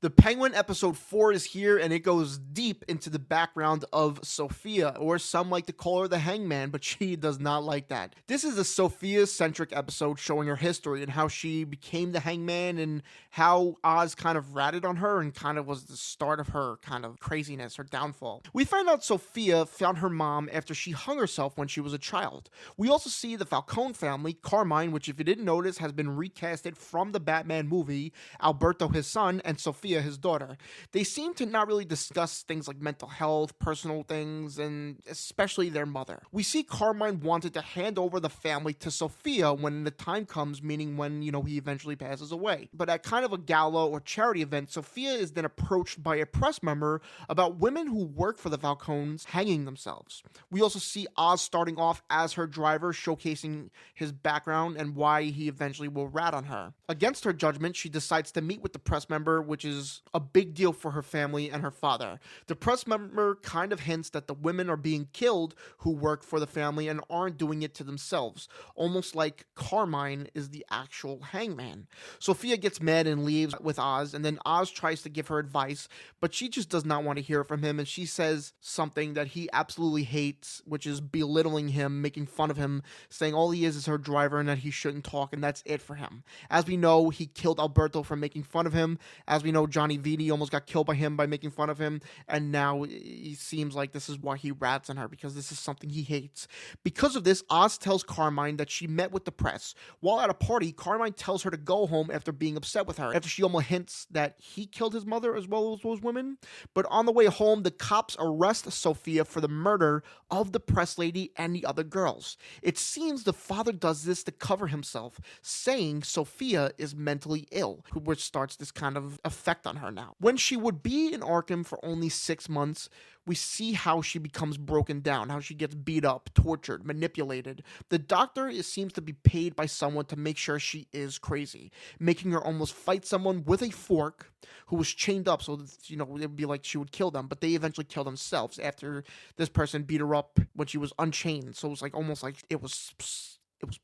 The Penguin episode 4 is here, and it goes deep into the background of Sophia, or some like to call her the Hangman, but she does not like that. This is a Sophia-centric episode showing her history and how she became the Hangman and how Oz kind of ratted on her and kind of was the start of her kind of craziness, her downfall. We find out Sophia found her mom after she hung herself when she was a child. We also see the Falcone family, Carmine, which if you didn't notice has been recasted from the Batman movie, Alberto his son, and Sophia his daughter. They seem to not really discuss things like mental health, personal things, and especially their mother. We see Carmine wanted to hand over the family to Sophia when the time comes, meaning when, he eventually passes away. But at kind of a gala or charity event, Sophia is then approached by a press member about women who work for the Falcones hanging themselves. We also see Oz starting off as her driver, showcasing his background and why he eventually will rat on her. Against her judgment, she decides to meet with the press member, which is a big deal for her family and her father. The press member kind of hints that the women are being killed who work for the family and aren't doing it to themselves, almost like Carmine is the actual hangman. Sophia gets mad and leaves with Oz, and then Oz tries to give her advice, but she just does not want to hear from him, and she says something that he absolutely hates, which is belittling him, making fun of him, saying all he is her driver and that he shouldn't talk, and that's it for him. As we know, he killed Alberto for making fun of him. As we know, Johnny Vitti almost got killed by him by making fun of him, and now it seems like this is why he rats on her, because this is something he hates. Because of this, Oz tells Carmine that she met with the press. While at a party, Carmine tells her to go home after being upset with her, after she almost hints that he killed his mother as well as those women. But on the way home, the cops arrest Sophia for the murder of the press lady and the other girls. It seems the father does this to cover himself, saying Sophia is mentally ill, which starts this kind of effect on her now. When she would be in Arkham for only 6 months, we see how she becomes broken down, how she gets beat up, tortured, manipulated. The doctor seems to be paid by someone to make sure she is crazy, making her almost fight someone with a fork who was chained up, so that, it would be like she would kill them, but they eventually kill themselves after this person beat her up when she was unchained. So it was almost like it was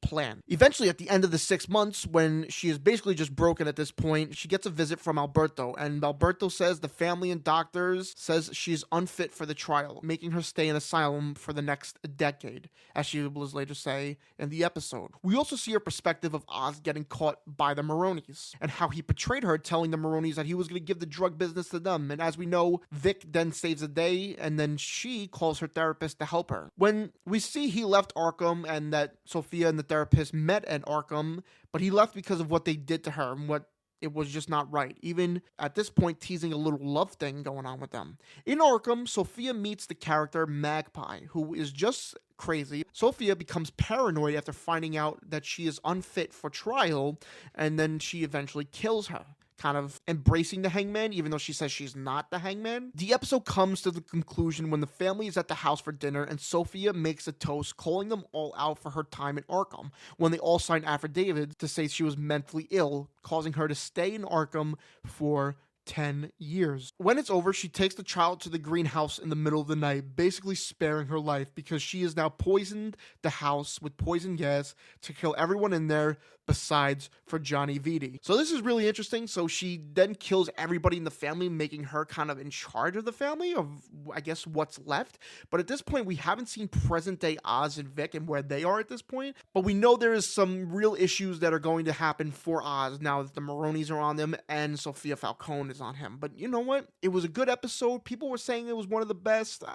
planned. Eventually, at the end of the 6 months, when she is basically just broken at this point, she gets a visit from Alberto, and Alberto says the family and doctors says she is unfit for the trial, making her stay in asylum for the next decade, as she will later say in the episode. We also see her perspective of Oz getting caught by the Maronis, and how he portrayed her, telling the Maronis that he was going to give the drug business to them, and as we know, Vic then saves the day, and then she calls her therapist to help her. When we see he left Arkham, and that Sophia and the therapist met at Arkham, but he left because of what they did to her and what it was just not right. Even at this point, teasing a little love thing going on with them. In Arkham, Sophia meets the character Magpie, who is just crazy. Sophia becomes paranoid after finding out that she is unfit for trial, and then she eventually kills her, kind of embracing the hangman, even though she says she's not the hangman. The episode comes to the conclusion when the family is at the house for dinner and Sophia makes a toast, calling them all out for her time in Arkham, when they all sign affidavits to say she was mentally ill, causing her to stay in Arkham for 10 years. When it's over, she takes the child to the greenhouse in the middle of the night, basically sparing her life because she has now poisoned the house with poison gas to kill everyone in there besides for Johnny Vitti. So this is really interesting. So she then kills everybody in the family, making her kind of in charge of the family, of I guess what's left. But at this point, we haven't seen present day Oz and Vic and where they are at this point. But we know there is some real issues that are going to happen for Oz now that the Maronis are on them and Sophia Falcone is on him. But you know what? It was a good episode. People were saying it was one of the best.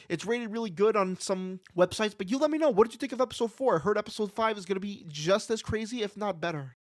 It's rated really good on some websites. But you let me know. What did you think of episode 4? I heard episode 5 is going to be just as crazy, if not better.